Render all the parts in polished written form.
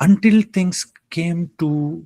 until things came to,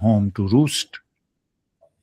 home to roost,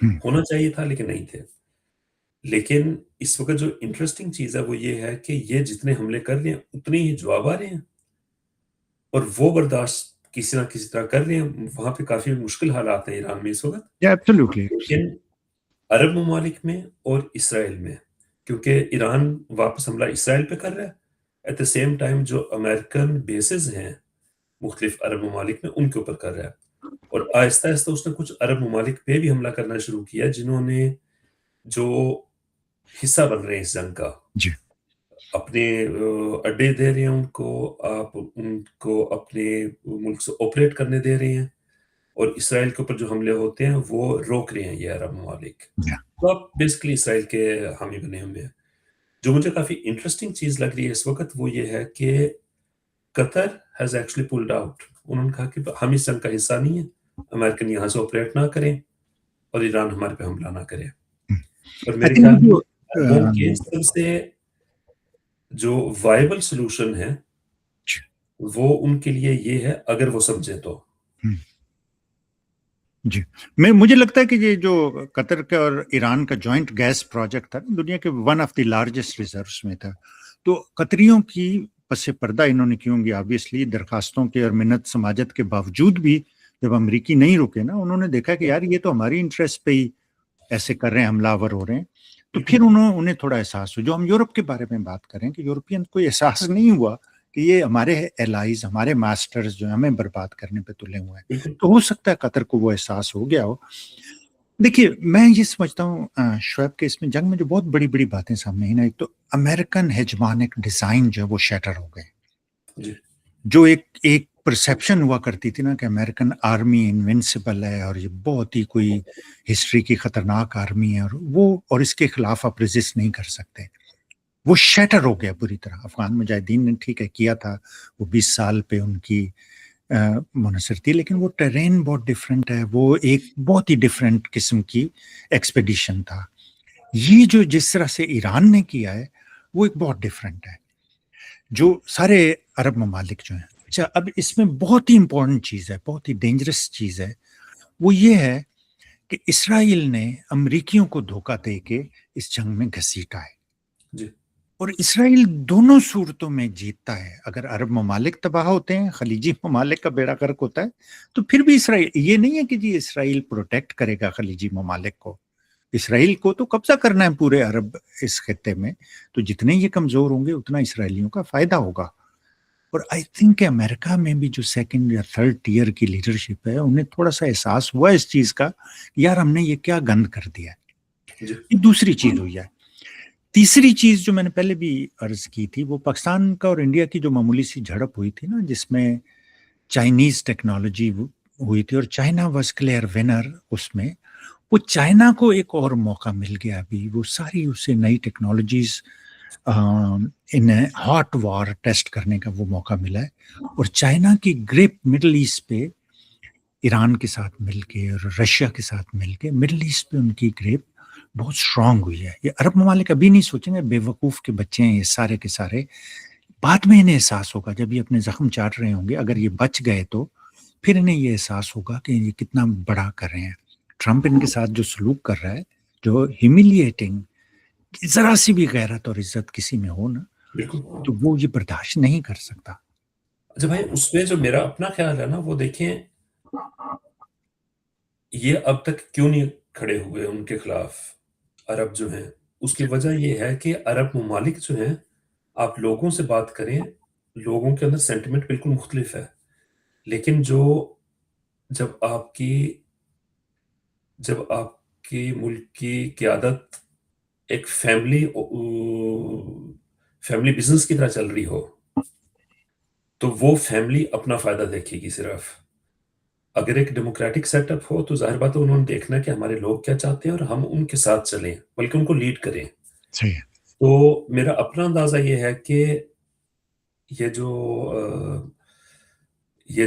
ہونا چاہیے تھا لیکن نہیں تھے. لیکن اس وقت جو انٹرسٹنگ چیز ہے وہ یہ ہے کہ یہ جتنے حملے کر رہے ہیں اتنے ہی جواب آ رہے ہیں اور وہ برداشت کسی نہ کسی طرح کر رہے ہیں. وہاں پہ کافی مشکل حالات ہیں ایران میں اس وقت. ایبسلیوٹلی. لیکن عرب ممالک میں اور اسرائیل میں، کیونکہ ایران واپس حملہ اسرائیل پہ کر رہا ہے، ایٹ دا سیم ٹائم جو امریکن بیسز ہیں مختلف عرب ممالک میں ان کے اوپر کر رہا ہے. اور آہستہ آہستہ اس نے کچھ عرب ممالک پہ بھی حملہ کرنا شروع کیا جنہوں نے جو حصہ بن رہے ہیں اس جنگ کا، جی. اپنے اڈے دے رہے ہیں ان کو، آپ ان کو اپنے ملک سے آپریٹ کرنے دے رہے ہیں، اور اسرائیل کے اوپر جو حملے ہوتے ہیں وہ روک رہے ہیں یہ عرب ممالک. Yeah. تو آپ بیسکلی اسرائیل کے حامی بنے ہوئے ہیں. جو مجھے کافی انٹرسٹنگ چیز لگ رہی ہے اس وقت وہ یہ ہے کہ قطر ہیز ایکچولی پولڈ آؤٹ. انہوں نے کہا کہ ہم اس جنگ کا حصہ نہیں ہیں، امریکن یہاں سے آپریٹ نہ کریں اور ایران ہمارے پہ حملہ نہ کرے. اور I میرے think خیال میں جو عربوں کے سب سے جو وائبل سلوشن ہے وہ ان کے لیے یہ ہے اگر وہ سمجھے تو. جی مجھے لگتا ہے کہ یہ جو قطر کا اور ایران کا جوائنٹ گیس پروجیکٹ تھا دنیا کے one of the largest reserves میں تھا. تو قطریوں کی پس پردہ انہوں نے کیوں گی آبویسلی درخواستوں کے اور منت سماجت کے باوجود بھی جب امریکی نہیں رکے نا، انہوں نے دیکھا کہ یار یہ تو ہماری انٹرسٹ پہ ہی ایسے کر رہے ہیں، حملہ آور ہو رہے ہیں. تو پھر انہیں تھوڑا احساس ہوا. جو ہم یورپ کے بارے میں بات کریں کہ یورپین کوئی احساس نہیں ہوا کہ یہ ہمارے الائز، ہمارے ماسٹرز جو ہمیں برباد کرنے پہ تلے ہوئے ہیں. تو ہو سکتا ہے قطر کو وہ احساس ہو گیا ہو. دیکھیے میں یہ سمجھتا ہوں شعیب کہ اس میں جنگ میں جو بہت بڑی بڑی باتیں سامنے ہیں نا، ایک تو امریکن ہیجمانک ڈیزائن جو ہے وہ شیٹر ہو گئے. جو ایک پرسیپشن ہوا کرتی تھی نا کہ امریکن آرمی انوینسیبل ہے اور یہ بہت ہی کوئی ہسٹری کی خطرناک آرمی ہے اور اس کے خلاف آپ ریزسٹ نہیں کر سکتے، وہ شیٹر ہو گیا پوری طرح. افغان مجاہدین نے ٹھیک ہے کیا تھا، وہ 20 سال پہ ان کی منحصر تھی، لیکن وہ ٹرین بہت ڈیفرنٹ ہے، وہ ایک بہت ہی ڈیفرنٹ قسم کی ایکسپیڈیشن تھا. یہ جو جس طرح سے ایران نے کیا ہے وہ ایک بہت ڈیفرنٹ ہے جو سارے عرب ممالک جو ہیں. اچھا اب اس میں بہت ہی امپورٹنٹ چیز ہے، بہت ہی ڈینجرس چیز ہے، وہ یہ ہے کہ اسرائیل نے امریکیوں کو دھوکہ دے کے اس جنگ میں گھسیٹا ہے. جی. اور اسرائیل دونوں صورتوں میں جیتتا ہے. اگر عرب ممالک تباہ ہوتے ہیں، خلیجی ممالک کا بیڑا غرق ہوتا ہے، تو پھر بھی اسرائیل یہ نہیں ہے کہ جی اسرائیل پروٹیکٹ کرے گا خلیجی ممالک کو. اسرائیل کو تو قبضہ کرنا ہے پورے عرب اس خطے میں، تو جتنے یہ کمزور ہوں گے اتنا اسرائیلیوں کا فائدہ ہوگا. اور آئی تھنک کہ امریکہ میں بھی جو سیکنڈ یا تھرڈ ٹیئر کی لیڈرشپ ہے انہیں تھوڑا سا احساس ہوا اس چیز کا، یار ہم نے یہ کیا گند کر دیا ہے. یہ دوسری چیز ہوئی ہے. تیسری چیز جو میں نے پہلے بھی عرض کی تھی، وہ پاکستان کا اور انڈیا کی جو معمولی سی جھڑپ ہوئی تھی نا، جس میں چائنیز ٹیکنالوجی ہوئی تھی اور چائنا واز کلیئر ونر. اس میں وہ چائنا کو ایک اور موقع مل گیا ابھی، وہ ساری اسے نئی ٹیکنالوجیز ان ہاٹ وار ٹیسٹ کرنے کا وہ موقع ملا ہے. اور چائنا کی گریپ مڈل ایسٹ پہ ایران کے ساتھ مل کے اور رشیا کے ساتھ مل کے مڈل ایسٹ پہ ان کی گریپ بہت سٹرانگ ہوئی ہے. یہ عرب ممالک ابھی نہیں سوچیں گے بے وقوف کے بچے ہیں یہ سارے کے سارے، بعد میں انہیں احساس ہوگا جب یہ اپنے زخم چاٹ رہے ہوں گے. اگر یہ بچ گئے تو پھر انہیں یہ احساس ہوگا کہ یہ کتنا بڑا کر رہے ہیں. ٹرمپ ان کے ساتھ جو سلوک کر رہا ہے، جو ہیوملیٹنگ، ذرا سی بھی غیرت اور عزت کسی میں ہو نا تو وہ یہ برداشت نہیں کر سکتا. اچھا بھائی، اس میں جو میرا اپنا خیال ہے نا، وہ دیکھیں یہ اب تک کیوں نہیں کھڑے ہوئے ان کے خلاف عرب جو ہیں. اس کی وجہ یہ ہے کہ عرب ممالک جو ہیں، آپ لوگوں سے بات کریں، لوگوں کے اندر سینٹیمنٹ بالکل مختلف ہے. لیکن جب آپ کی ملک کی قیادت ایک فیملی بزنس کی طرح چل رہی ہو تو وہ فیملی اپنا فائدہ دیکھے گی صرف. اگر ایک ڈیموکریٹک سیٹ اپ ہو تو ظاہر بات ہے انہوں نے دیکھنا کہ ہمارے لوگ کیا چاہتے ہیں اور ہم ان کے ساتھ چلیں، بلکہ ان کو لیڈ کریں. صحیح. تو میرا اپنا اندازہ یہ ہے کہ یہ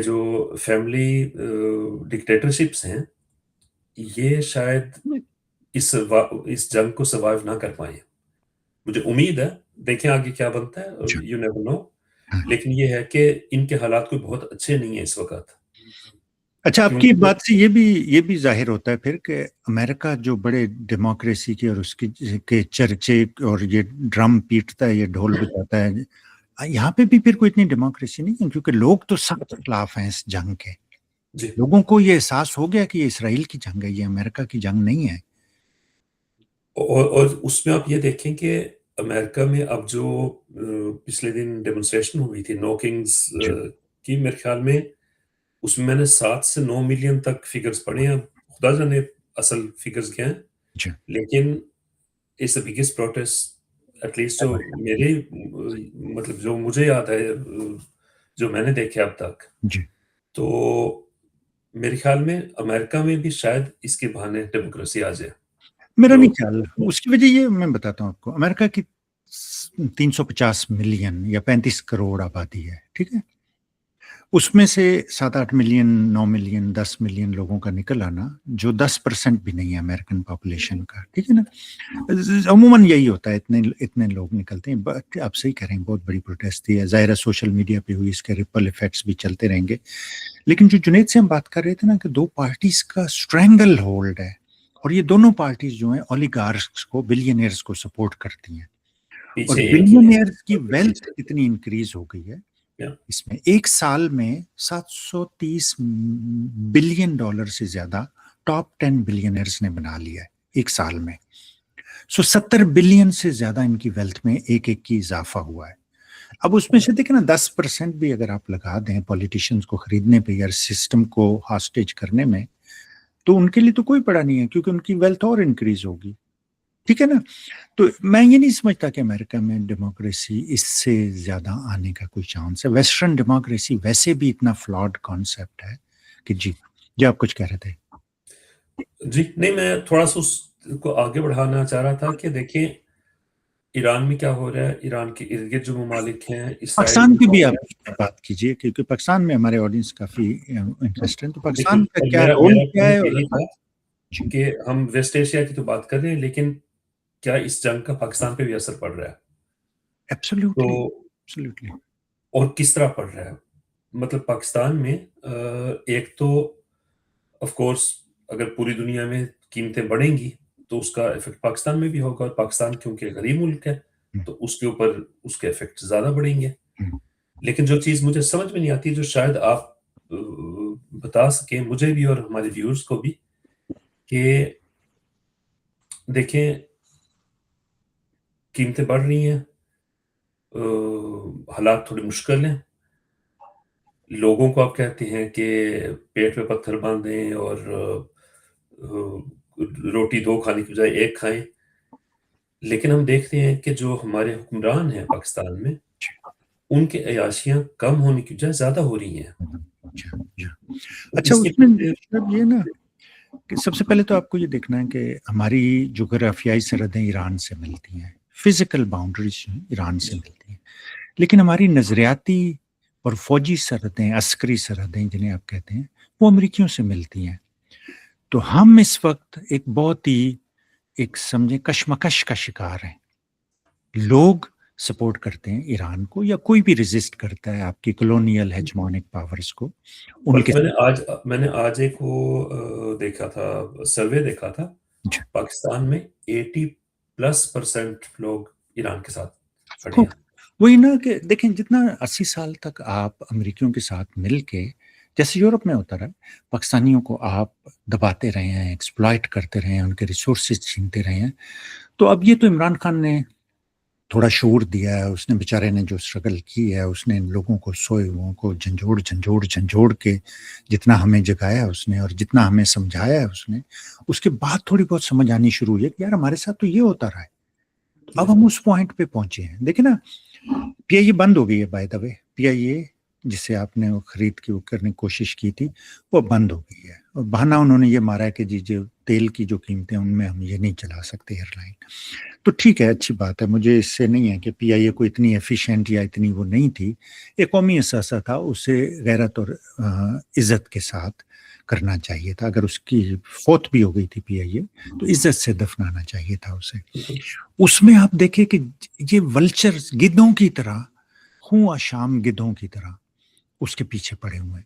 جو فیملی ڈکٹیٹرشپس ہیں یہ شاید اس جنگ کو سروائیو نہ کر پائیں. مجھے امید ہے، دیکھیں آگے کیا بنتا ہے، یو نیور نو. لیکن یہ ہے کہ ان کے حالات کوئی بہت اچھے نہیں ہیں اس وقت. اچھا آپ کی کیونکہ بات سے یہ بھی ظاہر ہوتا ہے پھر کہ امریکہ جو بڑے ڈیموکریسی کے اور اس کے چرچے اور یہ ڈرم پیٹتا ہے، یہ ڈھول بجاتا ہے، یہاں پہ بھی پھر کوئی اتنی ڈیموکریسی نہیں ہے، کیونکہ لوگ تو سخت خلاف ہیں اس جنگ کے. جی لوگوں کو یہ احساس ہو گیا کہ یہ اسرائیل کی جنگ ہے، یہ امریکہ کی جنگ نہیں ہے. اور اس میں آپ یہ دیکھیں کہ امریکہ میں اب جو پچھلے دن ڈیمونسٹریشن ہوئی تھی نو کنگز جی کی، میرے خیال میں اس میں نے 7 سے 9 ملین تک فگرز پڑھے ہیں، خدا جانے اصل فگرز کیا ہیں، جی لیکن is the biggest protest at least جو میرے مطلب جو مجھے یاد ہے جو میں نے دیکھے اب تک، جی تو میرے خیال میں امریکہ میں بھی شاید اس کے بہانے ڈیموکریسی آ جائے. میرا نہیں لوگ خیال. اس کی وجہ یہ میں بتاتا ہوں آپ کو. امریکہ کی 350 ملین یا 35 کروڑ آبادی ہے، ٹھیک ہے. اس میں سے 7-8 ملین 9 ملین 10 ملین لوگوں کا نکل آنا، جو 10% بھی نہیں ہے امریکن پاپولیشن کا، ٹھیک ہے نا. عموماً یہی ہوتا ہے، اتنے لوگ نکلتے ہیں. آپ صحیح کہہ رہے ہیں، بہت بڑی پروٹیسٹ تھی. ظاہر ہے سوشل میڈیا پہ ہوئی، اس کے ریپل ایفیکٹس بھی چلتے رہیں گے. لیکن جو جنید سے ہم بات کر رہے تھے نا کہ 2 پارٹیز کا اسٹرینگل ہولڈ ہے، اور یہ دونوں پارٹیز جو ہیں اولیگارکس کو، بلینئرز کو سپورٹ کرتی ہیں. اور پیچھے ایک ہی بلینئرز کی ہے ویلتھ اتنی انکریز ہو گئی ہے یا اس میں. ایک سال میں $730 بلین سے زیادہ ٹاپ 10 بلینئرز نے بنا لیا ہے ایک سال میں. 70 بلین سے زیادہ ان کی ویلتھ میں ایک کی اضافہ ہوا ہے. اب اس میں سے دیکھیں نا 10% بھی اگر آپ لگا دیں پولیٹیشینز کو خریدنے پہ یا سسٹم کو ہاسٹیج کرنے میں، تو ان کے لیے تو کوئی پڑا نہیں ہے، کیونکہ ان کی ویلتھ اور انکریز ہوگی. ٹھیک ہے نا. تو میں یہ نہیں سمجھتا کہ امریکہ میں ڈیموکریسی اس سے زیادہ آنے کا کوئی چانس ہے. ویسٹرن ڈیموکریسی ویسے بھی اتنا فلاڈ کانسیپٹ ہے کہ جی آپ کچھ کہہ رہے تھے. جی نہیں، میں تھوڑا سا اس کو آگے بڑھانا چاہ رہا تھا کہ دیکھیں ایران میں کیا ہو رہا ہے، ایران کے ارد گرد جو ممالک ہیں، اسرائیل پاکستان میں کی کیا بھی ہو آپ رہا ہے. بات کیجئے، کیونکہ پاکستان میں ہمارے آڈینس کافی انٹرسٹ ہے. تو بالکل، پاکستان کا اور کیا میرا رول کیا ہے؟ پوائنٹ یہی تھا جی کہ ہم ویسٹ ایشیا کی تو بات کر رہے ہیں، لیکن کیا اس جنگ کا پاکستان پہ بھی اثر پڑ رہا ہے؟ تو ایبسلیوٹلی. اور کس طرح پڑ رہا ہے؟ مطلب پاکستان میں ایک تو آف کورس اگر پوری دنیا میں قیمتیں بڑھیں گی تو اس کا ایفیکٹ پاکستان میں بھی ہوگا، اور پاکستان کیونکہ غریب ملک ہے تو اس کے اوپر اس کے ایفیکٹ زیادہ بڑھیں گے. لیکن جو چیز مجھے سمجھ میں نہیں آتی، جو شاید آپ بتا سکیں مجھے بھی اور ہمارے ویورز کو بھی، کہ دیکھیں قیمتیں بڑھ رہی ہیں، حالات تھوڑے مشکل ہیں. لوگوں کو آپ کہتے ہیں کہ پیٹ پہ پتھر باندھیں اور روٹی 2 کھانے کی بجائے 1 کھائیں. لیکن ہم دیکھتے ہیں کہ جو ہمارے حکمران ہیں پاکستان میں، ان کے عیاشیاں کم ہونے کی بجائے زیادہ ہو رہی ہیں. اچھا، اس کے اس میں پیچھے یہ نا کہ سب سے پہلے تو آپ کو یہ دیکھنا ہے کہ ہماری جغرافیائی سرحدیں ایران سے ملتی ہیں، فزیکل باؤنڈریز ایران سے ملتی ہیں، لیکن ہماری نظریاتی اور فوجی سرحدیں، عسکری سرحدیں جنہیں آپ کہتے ہیں، وہ امریکیوں سے ملتی ہیں. تو ہم اس وقت ایک بہت ہی سمجھیں کشمکش کا شکار ہیں. لوگ سپورٹ کرتے ہیں ایران کو، یا کوئی بھی ریزسٹ کرتا ہے آپ کی کلونیل ہیجمونک پاورز کو. ان کے میں نے آج ایک وہ دیکھا تھا، سروے دیکھا تھا، پاکستان میں 80+% لوگ ایران کے ساتھ کھڑے ہیں. وہی نا کہ دیکھیں جتنا 80 سال تک آپ امریکیوں کے ساتھ مل کے، جیسے یورپ میں ہوتا رہا، پاکستانیوں کو آپ دباتے رہے ہیں، ایکسپلائٹ کرتے رہے ہیں، ان کے ریسورسز چھینتے رہے ہیں. تو اب یہ تو عمران خان نے تھوڑا شعور دیا ہے، اس نے بیچارے نے جو اسٹرگل کی ہے، اس نے ان لوگوں کو سوئے ہوئوں کو جھنجھوڑ کے جتنا ہمیں جگایا اس نے اور جتنا ہمیں سمجھایا ہے اس کے بعد تھوڑی بہت سمجھ آنی شروع ہوئی ہے کہ یار ہمارے ساتھ تو یہ ہوتا رہا ہے. اب ہم اس پوائنٹ پہ پہنچے ہیں. دیکھیں نا، پی آئی اے بند ہو گئی ہے، بائی دا وے. پی آئی اے جسے آپ نے خرید کے کرنے کی کوشش کی تھی، وہ بند ہو گئی ہے. اور بہانہ انہوں نے یہ مارا ہے کہ جی جو تیل کی جو قیمتیں ان میں ہم یہ نہیں چلا سکتے ایئر لائن. تو ٹھیک ہے، اچھی بات ہے. مجھے اس سے نہیں ہے کہ پی آئی اے کو اتنی ایفیشینٹ یا اتنی وہ نہیں تھی. ایک قومی اثاثہ تھا، اسے غیرت اور عزت کے ساتھ کرنا چاہیے تھا. اگر اس کی فوت بھی ہو گئی تھی پی آئی اے تو عزت سے دفنانا چاہیے تھا اسے. اس میں آپ دیکھیں کہ یہ ولچر گدوں کی طرح، خوں آشام گدوں کی طرح اس کے پیچھے پڑے ہوئے ہیں.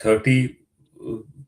30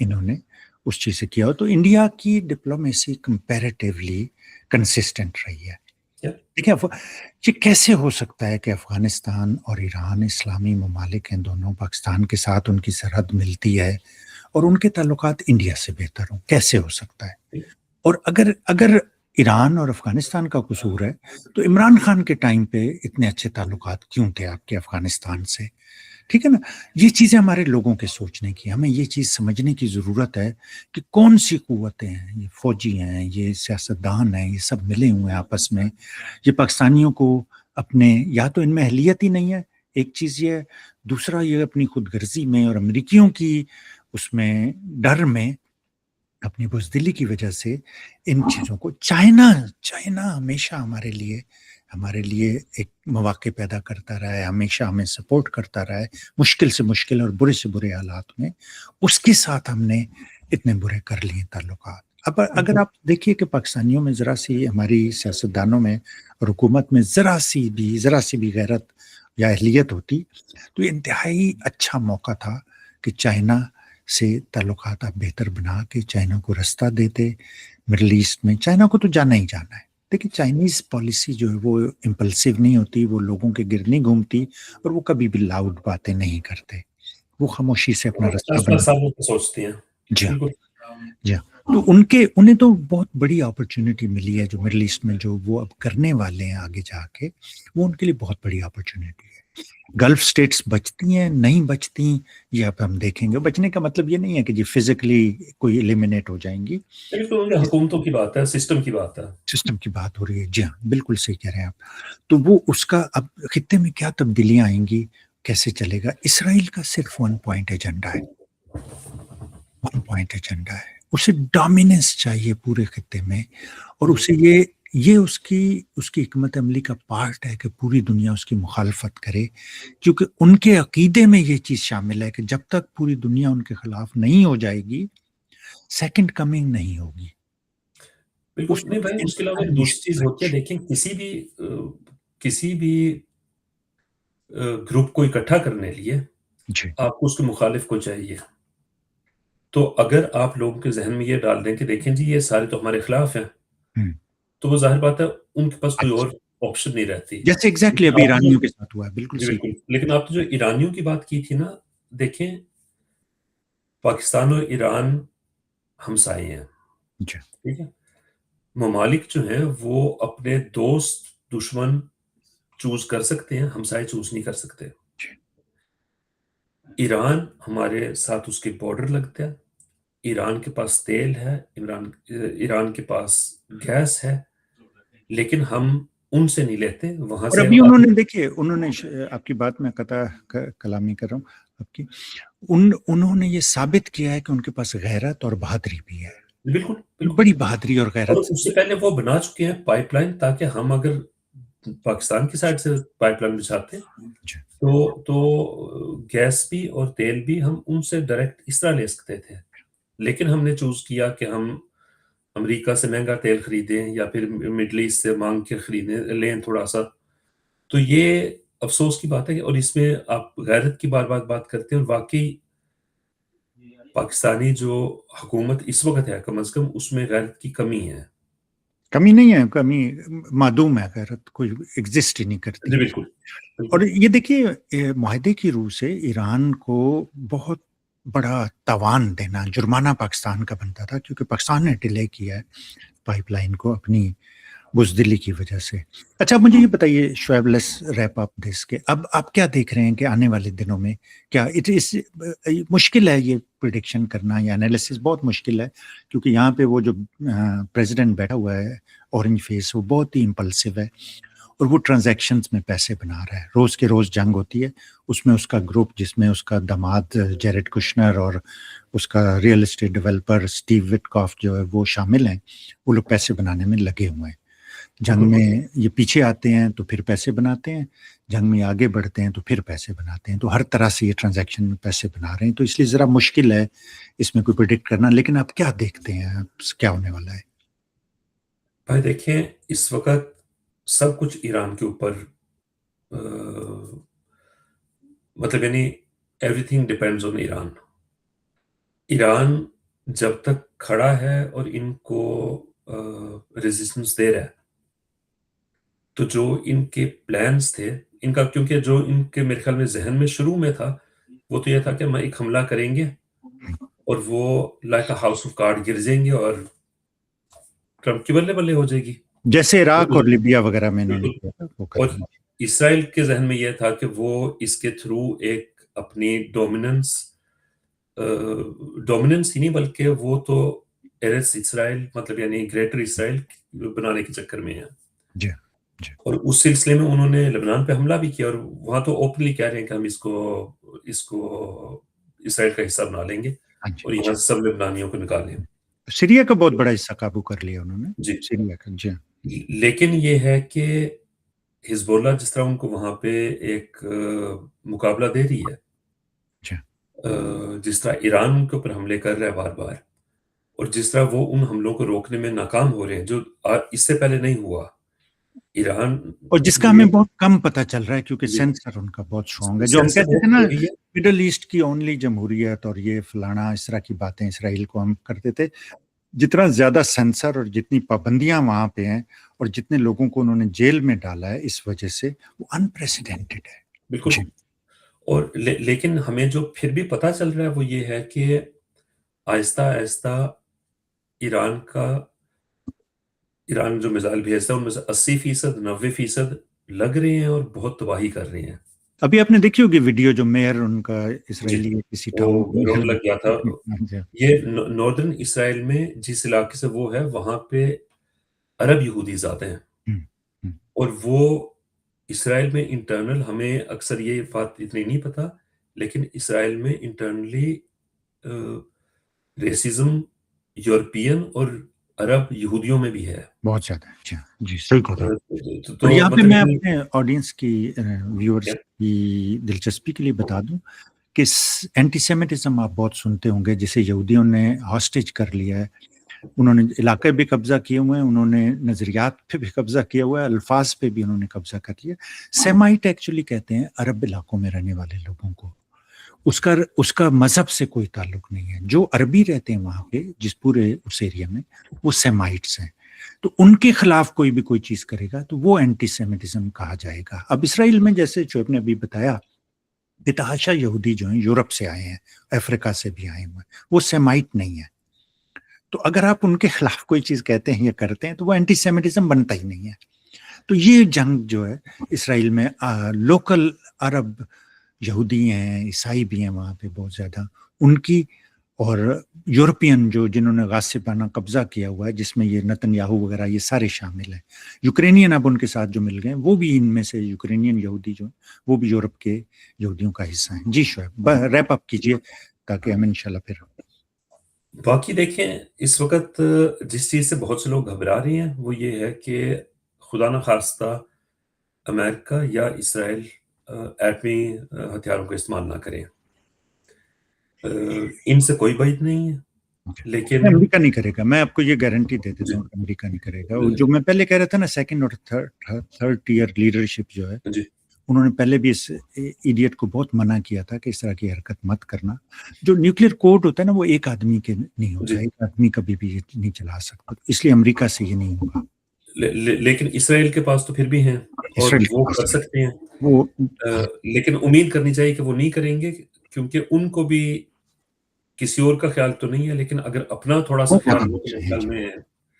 انہوں نے اس چیز سے کیا ہو. تو انڈیا کی ڈپلومیسی کمپیریٹیولی کنسسٹنٹ رہی ہے. Yeah. دیکھیں یہ کیسے ہو سکتا ہے کہ افغانستان اور ایران اسلامی ممالک ہیں دونوں, پاکستان کے ساتھ ان کی سرحد ملتی ہے اور ان کے تعلقات انڈیا سے بہتر ہوں؟ کیسے ہو سکتا ہے؟ اور اگر ایران اور افغانستان کا قصور ہے تو عمران خان کے ٹائم پہ اتنے اچھے تعلقات کیوں تھے آپ کے افغانستان سے؟ ٹھیک ہے نا. یہ چیزیں ہمارے لوگوں کے سوچنے کی, ہمیں یہ چیز سمجھنے کی ضرورت ہے کہ کون سی قوتیں ہیں, یہ فوجی ہیں, یہ سیاستدان ہیں, یہ سب ملے ہوئے ہیں آپس میں. یہ پاکستانیوں کو اپنے, یا تو ان میں اہلیت ہی نہیں ہے, ایک چیز یہ ہے, دوسرا یہ اپنی خود غرضی میں اور امریکیوں کی اس میں ڈر میں, اپنی بزدلی کی وجہ سے ان چیزوں کو, چائنا ہمیشہ ہمارے لیے ایک مواقع پیدا کرتا رہا ہے, ہمیشہ ہمیں سپورٹ کرتا رہا ہے مشکل سے مشکل اور برے سے برے حالات میں. اس کے ساتھ ہم نے اتنے برے کر لیے تعلقات. اب اگر آپ دیکھیے کہ پاکستانیوں میں ذرا سی, ہماری سیاستدانوں میں اور حکومت میں ذرا سی بھی غیرت یا اہلیت ہوتی تو یہ انتہائی اچھا موقع تھا کہ چائنا سے تعلقات آپ بہتر بنا کے چائنا کو رستہ دیتے مڈل ایسٹ میں. چائنا کو تو جانا ہی جانا ہے. دیکھیں چائنیز پالیسی جو ہے وہ امپلسیو نہیں ہوتی, وہ لوگوں کے گرد نہیں گھومتی, اور وہ کبھی بھی لاؤڈ باتیں نہیں کرتے, وہ خاموشی سے اپنا رستہ بنا. سوچتی ہیں. جی ہاں, بالکل. جی ہاں. تو انہیں تو بہت بڑی اپرچونٹی ملی ہے جو مڈل ایسٹ میں جو وہ اب کرنے والے ہیں آگے جا کے, وہ ان کے لیے بہت بڑی اپرچونٹی ہے. گلف سٹیٹس بچتی ہیں نہیں بچتی یہ اب ہم دیکھیں گے. بچنے کا مطلب یہ نہیں ہے کہ جی فزیکلی کوئی ایلیمنیٹ ہو جائیں گی, حکومتوں کی بات ہے, سسٹم کی بات ہے, سسٹم کی بات ہو رہی ہے. جی ہاں بالکل صحیح کہہ رہے ہیں آپ. تو وہ اس کا اب خطے میں کیا تبدیلیاں آئیں گی, کیسے چلے گا. اسرائیل کا صرف 1 پوائنٹ ایجنڈا ہے, 1 پوائنٹ ایجنڈا ہے. اسے ڈومیننس چاہیے پورے خطے میں, اور اسے یہ اس کی حکمت عملی کا پارٹ ہے کہ پوری دنیا اس کی مخالفت کرے, کیونکہ ان کے عقیدے میں یہ چیز شامل ہے کہ جب تک پوری دنیا ان کے خلاف نہیں ہو جائے گی سیکنڈ کمنگ نہیں ہوگی. بالکل نہیں بھائی. اس کے علاوہ ایک دوسری چیز ہوتی ہے, دیکھیں کسی بھی گروپ کو اکٹھا کرنے لیے جی آپ کو اس کے مخالف کو چاہیے. تو اگر آپ لوگوں کے ذہن میں یہ ڈال دیں کہ دیکھیں جی یہ سارے تو ہمارے خلاف ہیں, تو وہ ظاہر بات ہے ان کے پاس کوئی اور آپشن نہیں رہتی. جیسے ایگزیکٹلی ابھی ایرانیوں کے ساتھ ہوا ہے. بالکل صحیح. بالکل. لیکن آپ نے جو ایرانیوں کی بات کی تھی نا, دیکھیں پاکستان اور ایران ہمسائے ہیں, جی ٹھیک ہے. ممالک جو ہیں وہ اپنے دوست دشمن چوز کر سکتے ہیں, ہمسائے چوز نہیں کر سکتے. ایران ہمارے ساتھ اس کے بارڈر لگتا ہے, ایران کے پاس تیل ہے, ایران کے پاس گیس ہے, لیکن ہم ان سے نہیں لیتے وہاں اور سے. ابھی انہوں نے دیکھیے, انہوں نے آپ کی بات میں قطع کلامی کر رہا ہوں آپ کی, انہوں نے یہ ثابت کیا ہے کہ ان کے پاس غیرت اور بہادری بھی ہے. بالکل بڑی بہادری اور اور غیرت. اس سے پہلے وہ بنا چکے ہیں پائپ لائن, تاکہ ہم اگر پاکستان کی سائڈ سے پائپ لائن بچھاتے تو گیس بھی اور تیل بھی ہم ان سے ڈائریکٹ اس طرح لے سکتے تھے. لیکن ہم نے چوز کیا کہ ہم امریکہ سے مہنگا تیل خریدیں یا پھر مڈل ایسٹ سے مانگ کے خریدیں لیں تھوڑا سا. تو یہ افسوس کی بات ہے. اور اس میں آپ غیرت کی بار بات کرتے ہیں, اور واقعی پاکستانی جو حکومت اس وقت ہے کم از کم اس میں غیرت کی کمی ہے. کمی نہیں ہے, کمی معدوم ہے, غیرت کوئی ایگزسٹ ہی نہیں کرتی. جی بالکل. اور یہ دیکھیے معاہدے کی روح سے ایران کو بہت بڑا تاوان دینا, جرمانہ پاکستان کا بنتا تھا, کیونکہ پاکستان نے ڈیلے کیا ہے پائپ لائن کو اپنی بزدلی کی وجہ سے. اچھا مجھے یہ بتائیے شعیب, لیٹس ریپ اپ دس, کے اب آپ کیا دیکھ رہے ہیں کہ آنے والے دنوں میں کیا مشکل ہے یہ پریڈکشن کرنا یا انالیسس بہت مشکل ہے, کیونکہ یہاں پہ وہ جو پریزیڈنٹ بیٹھا ہوا ہے اورنج فیس, وہ بہت ہی امپلسو ہے اور وہ ٹرانزیکشنز میں پیسے بنا رہا ہے. روز کے روز جنگ ہوتی ہے, اس میں اس کا گروپ جس میں اس کا داماد جیریڈ کشنر اور اس کا ریئل اسٹیٹ ڈیولپر اسٹیو وٹکاف جو ہے وہ شامل ہیں. وہ لوگ پیسے بنانے میں لگے ہوئے ہیں. جنگ میں یہ پیچھے آتے ہیں تو پھر پیسے بناتے ہیں, جنگ میں آگے بڑھتے ہیں تو پھر پیسے بناتے ہیں. تو ہر طرح سے یہ ٹرانزیکشن میں پیسے بنا رہے ہیں, تو اس لیے ذرا مشکل ہے اس میں کوئی پریڈکٹ کرنا. لیکن آپ کیا دیکھتے ہیں کیا ہونے والا ہے؟ بھائی دیکھیں اس وقت سب کچھ ایران کے اوپر مطلب یعنی every thing depends on Iran. Iran جب تک کھڑا ہے اور ان کو ریزسٹنس دے رہا ہے، تو جو ان کے پلانز تھے ان کا، کیونکہ جو ان کے میرے خیال میں ذہن میں شروع میں تھا وہ تو یہ تھا کہ ہم ایک حملہ کریں گے اور وہ لائک ہاؤس آف کارڈ گر جائیں گے اور ٹرمپ کی بلے بلے ہو جائے گی، جیسے عراق اور لیبیا وغیرہ میں انہوں نے بالکل۔ کیا تھا وہ کر اور دیں گے۔ اسرائیل کے ذہن میں یہ تھا کہ وہ اس کے تھرو ایک اپنی ڈومیننس ہی نہیں بلکہ وہ تو ایرس اسرائیل مطلب یعنی گریٹر اسرائیل بنانے کے چکر میں ہے، جی جی اور اس سلسلے میں انہوں نے لبنان پہ حملہ بھی کیا اور وہاں تو اوپنلی کہہ رہے ہیں کہ ہم اس کو اسرائیل کا حصہ بنا لیں گے ہاں جی اور یہاں سے سب لبنانیوں کو نکالیں۔ سیریا کا بہت بڑا حصہ قابو کر لیا انہوں نے، جی، سیریا کا جی لیکن یہ ہے کہ حزب اللہ جس طرح ان کو وہاں پہ ایک مقابلہ دے رہی ہے، جی جس طرح ایران ان کے اوپر حملے کر رہا ہے بار بار، اور جس طرح وہ ان حملوں کو روکنے میں ناکام ہو رہے ہیں جو اس سے پہلے نہیں ہوا۔ ایران اور جس کا ہمیں بہت کم پتہ چل رہا ہے کیونکہ جی، سینسر ان کا بہت اسٹرانگ ہے، جو ہم سینسر کہتے بہت تھے نا ہو رہی ہے۔ مڈل ایسٹ کی اونلی جمہوریت اور یہ فلانا اس طرح کی باتیں اسرائیل کو ہم کرتے تھے، جتنا زیادہ سینسر اور جتنی پابندیاں وہاں پہ ہیں اور جتنے لوگوں کو انہوں نے جیل میں ڈالا ہے اس وجہ سے وہ انپریسیڈنٹڈ ہے۔ بالکل۔ جی اور لیکن ہمیں جو پھر بھی پتہ چل رہا ہے وہ یہ ہے کہ آہستہ آہستہ ایران جو میزائل بھیجتا ہے ان میں سے 80%، 90% لگ رہے ہیں اور بہت تباہی کر رہے ہیں۔ ابھی آپ نے دیکھی ہوگی ویڈیو جو میئر ان کا جی، اسرائیلی کسی وہ ٹاؤن روڈ لگ گیا تھا۔ میں یہ ناردرن اسرائیل میں جس علاقے سے وہ ہے وہاں پہ عرب یہودی زیادہ ہیں، اور وہ اسرائیل میں انٹرنل، ہمیں اکثر یہ بات اتنی نہیں پتہ لیکن اسرائیل میں انٹرنلی ریسزم یورپین اور عرب یہودیوں میں بھی ہے۔ بہت زیادہ ہے جی صحیح کہا۔ تو اور یہاں پہ مطلب میں اپنے آڈینس کی ویورز کیا؟ کی دلچسپی کے لیے بتا دوں کہ اینٹی سیمیٹزم آپ بہت سنتے ہوں گے، جسے یہودیوں نے ہاسٹیج کر لیا ہے، انہوں نے علاقے بھی قبضہ کیے ہوئے ہیں، انہوں نے نظریات پہ بھی قبضہ کیا ہوا ہے، الفاظ پہ بھی انہوں نے قبضہ کر لیا۔ سیمائٹ ایکچولی کہتے ہیں عرب علاقوں میں رہنے والے لوگوں کو، اس کا مذہب سے کوئی تعلق نہیں ہے، جو عربی رہتے ہیں وہاں پہ جس پورے اس ایریا میں وہ سیمائٹس ہیں، تو ان کے خلاف کوئی بھی کوئی چیز کرے گا تو وہ اینٹی سیمیٹزم کہا جائے گا۔ اب اسرائیل میں جیسے شعیب نے ابھی بتایا کہ تحاشا یہودی جو ہیں یورپ سے آئے ہیں، افریقہ سے بھی آئے ہوئے ہیں، وہ سیمائٹ نہیں ہے، تو اگر آپ ان کے خلاف کوئی چیز کہتے ہیں یا کرتے ہیں تو وہ اینٹی سیمیٹزم بنتا ہی نہیں ہے۔ تو یہ جنگ جو ہے اسرائیل میں لوکل عرب یہودی ہیں، عیسائی بھی ہیں وہاں پہ بہت زیادہ، ان کی اور یورپین جنہوں نے غاصبانہ قبضہ کیا ہوا ہے، جس میں یہ نتن یاہو وغیرہ یہ سارے شامل ہیں، یوکرینین اب ان کے ساتھ جو مل گئے وہ بھی ان میں سے یوکرینین یہودی جو ہیں وہ بھی یورپ کے یہودیوں کا حصہ ہیں۔ جی شعیب ریپ اپ کیجئے تاکہ ہم انشاءاللہ پھر باقی دیکھیں اس وقت جس چیز سے بہت سے لوگ گھبرا رہے ہیں وہ یہ ہے کہ خدا نخواستہ امریکہ یا اسرائیل ایٹمی ہتھیاروں کا استعمال نہ کریں۔ ان سے کوئی بعید نہیں ہے لیکن امریکہ نہیں کرے گا، میں آپ کو یہ گارنٹی دے دیتا ہوں کہ امریکہ نہیں کرے گا۔ جو میں پہلے کہہ رہا تھا نا سیکنڈ اور تھرڈ ٹیئر لیڈرشپ جو ہے، جی انہوں نے پہلے بھی اس ایڈیٹ کو بہت منع کیا تھا کہ اس طرح کی حرکت مت کرنا۔ جو نیوکلیر کوڈ ہوتا ہے نا وہ ایک آدمی کے نہیں ہوتا، جی، ایک آدمی کبھی بھی یہ نہیں چلا سکتا، اس لیے امریکہ سے یہ نہیں ہوگا۔ لیکن اسرائیل کے پاس تو پھر بھی ہیں اور اسرائیل کے وہ پاس کر سکتے ہیں، وہ لیکن امید کرنی چاہیے کہ وہ نہیں کریں گے کیونکہ ان کو بھی کسی اور کا خیال تو نہیں ہے، لیکن اگر اپنا تھوڑا سا خیال ہو تو میرے خیال میں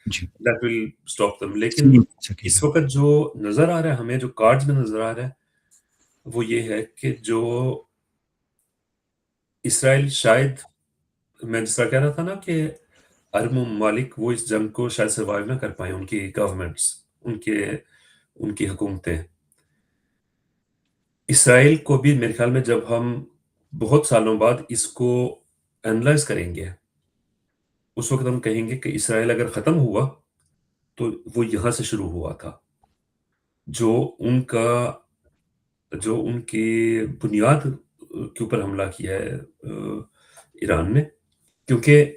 جی that will stop them۔ لیکن سکے اس گا۔ وقت جو نظر آ رہا ہے ہمیں، جو کارڈز میں نظر آ رہا ہے وہ یہ ہے کہ جو اسرائیل شاید، میں جس طرح کہہ رہا تھا نا کہ عرب ممالک وہ اس جنگ کو شاید سروائیو نہ کر پائیں، ان کی گورنمنٹس، ان کی حکومتیں۔ اسرائیل کو بھی میرے خیال میں جب ہم بہت سالوں بعد اس کو اینالائز کریں گے اس وقت ہم کہیں گے کہ اسرائیل اگر ختم ہوا تو وہ یہاں سے شروع ہوا تھا، جو ان کی بنیاد کے اوپر حملہ کیا ہے ایران نے، کیونکہ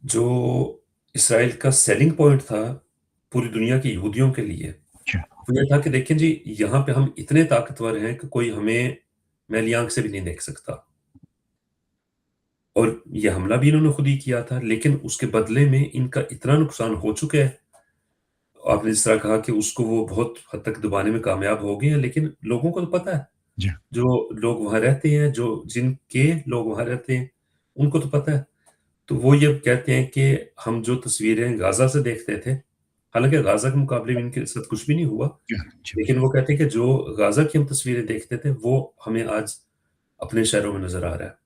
جو اسرائیل کا سیلنگ پوائنٹ تھا پوری دنیا کے یہودیوں کے لیے وہ یہ تھا کہ دیکھیں جی یہاں پہ ہم اتنے طاقتور ہیں کہ کوئی ہمیں میلی آنکھ سے بھی نہیں دیکھ سکتا، اور یہ حملہ بھی انہوں نے خود ہی کیا تھا، لیکن اس کے بدلے میں ان کا اتنا نقصان ہو چکا ہے. آپ نے جس طرح کہا کہ اس کو وہ بہت حد تک دبانے میں کامیاب ہو گئے ہیں، لیکن لوگوں کو تو پتہ ہے، جی جو لوگ وہاں رہتے ہیں، جن کے لوگ وہاں رہتے ہیں، ان کو تو پتہ ہے. تو وہ یہ کہتے ہیں کہ ہم جو تصویریں غازہ سے دیکھتے تھے، حالانکہ غازہ کے مقابلے میں ان کے ساتھ کچھ بھی نہیں ہوا، جی لیکن وہ کہتے ہیں کہ جو غازہ کی ہم تصویریں دیکھتے تھے وہ ہمیں آج اپنے شہروں میں نظر آ رہا ہے.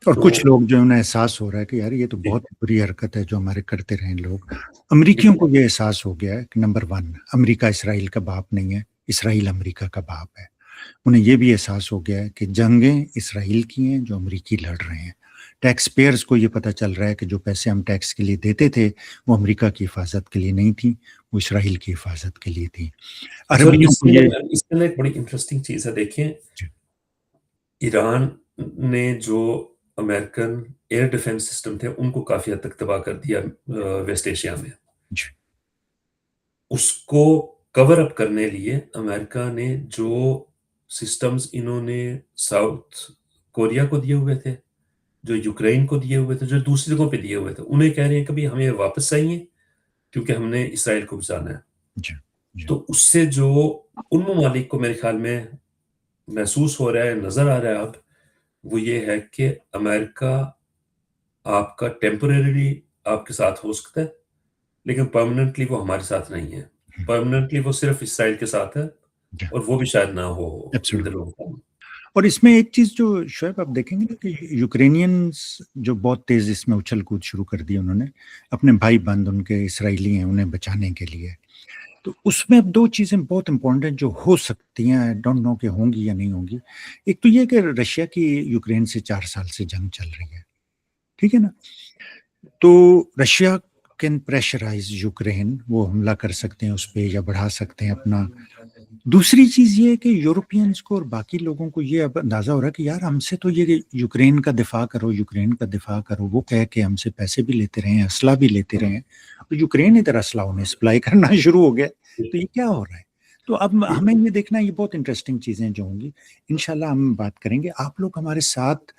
اور تو کچھ لوگ جو انہیں احساس ہو رہا ہے کہ یار یہ تو بہت بری حرکت ہے جو ہمارے کرتے رہے لوگ. امریکیوں کو یہ احساس ہو گیا ہے کہ نمبر 1 امریکہ اسرائیل کا باپ نہیں ہے، اسرائیل امریکہ کا باپ ہے. انہیں یہ بھی احساس ہو گیا ہے کہ جنگیں اسرائیل کی ہیں جو امریکی لڑ رہے ہیں. ٹیکس پیئرز کو یہ پتہ چل رہا ہے کہ جو پیسے ہم ٹیکس کے لیے دیتے تھے وہ امریکہ کی حفاظت کے لیے نہیں تھیں، وہ اسرائیل کی حفاظت کے لیے تھیں. سر عربیوں اس کو میں یہ اس میں ایک بڑی انٹرسٹنگ چیز ہے. دیکھیں، جی ایران نے جو امریکن ایئر ڈیفنس سسٹم تھے ان کو کافی حد تک تباہ کر دیا ویسٹ ایشیا میں. جی اس کو کور اپ کرنے لیے امریکہ نے جو سسٹمز انہوں نے ساؤتھ کوریا کو دیے ہوئے تھے، جو یوکرین کو دیے ہوئے تھے، جو دوسری جگہوں پہ دیے ہوئے تھے، انہیں کہہ رہے ہیں کہ بھی ہمیں واپس چاہیے کیونکہ ہم نے اسرائیل کو بچانا ہے. جی جی تو اس سے جو ان ممالک کو میرے خیال میں محسوس ہو رہا ہے، نظر آ رہا ہے اب، وہ یہ ہے کہ امریکہ آپ کا ٹیمپریری آپ کے ساتھ ہو سکتا ہے، لیکن پرماننٹلی وہ ہمارے ساتھ نہیں ہے. پرماننٹلی وہ صرف اسرائیل کے ساتھ ہے، جی اور وہ بھی شاید نہ ہو ان Absolutely. دنوں کا. اور اس میں ایک چیز جو شعیب آپ دیکھیں گے نا کہ یوکرینینز جو بہت تیز اس میں اچھل کود شروع کر دی انہوں نے، اپنے بھائی بند ان کے اسرائیلی ہیں انہیں بچانے کے لیے. تو اس میں اب 2 چیزیں بہت امپورٹنٹ ہیں جو ہو سکتی ہیں، ڈونٹ نو کہ ہوں گی یا نہیں ہوں گی. ایک تو یہ کہ رشیا کی یوکرین سے 4 سال سے جنگ چل رہی ہے، ٹھیک ہے نا. تو رشیا کین پریشرائز یوکرین، وہ حملہ کر سکتے ہیں اس پہ یا بڑھا سکتے ہیں اپنا. دوسری چیز یہ ہے کہ یورپینز کو اور باقی لوگوں کو یہ اب اندازہ ہو رہا ہے کہ یار ہم سے تو یہ یوکرین کا دفاع کرو، یوکرین کا دفاع کرو، وہ کہہ کے ہم سے پیسے بھی لیتے رہے ہیں، اسلحہ بھی لیتے رہے ہیں، اور یوکرین ادھر اسلحہ انہیں سپلائی کرنا شروع ہو گیا. تو یہ کیا ہو رہا ہے؟ تو اب ہمیں یہ دیکھنا، یہ بہت انٹرسٹنگ چیزیں جو ہوں گی انشاءاللہ ہم بات کریں گے. آپ لوگ ہمارے ساتھ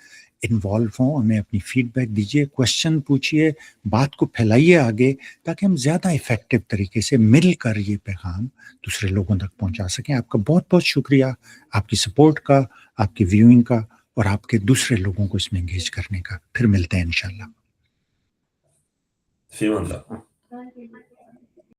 انوالو ہوں، ہمیں اپنی فیڈ بیک دیجیے، کوشچن پوچھیے، بات کو پھیلائیے آگے، تاکہ ہم زیادہ افیکٹو طریقے سے مل کر یہ پیغام دوسرے لوگوں تک پہنچا سکیں. آپ کا بہت بہت شکریہ آپ کی سپورٹ کا، آپ کی ویونگ کا، اور آپ کے دوسرے لوگوں کو اس میں انگیج کرنے کا. پھر ملتے ہیں انشاءاللہ. فی امان اللہ.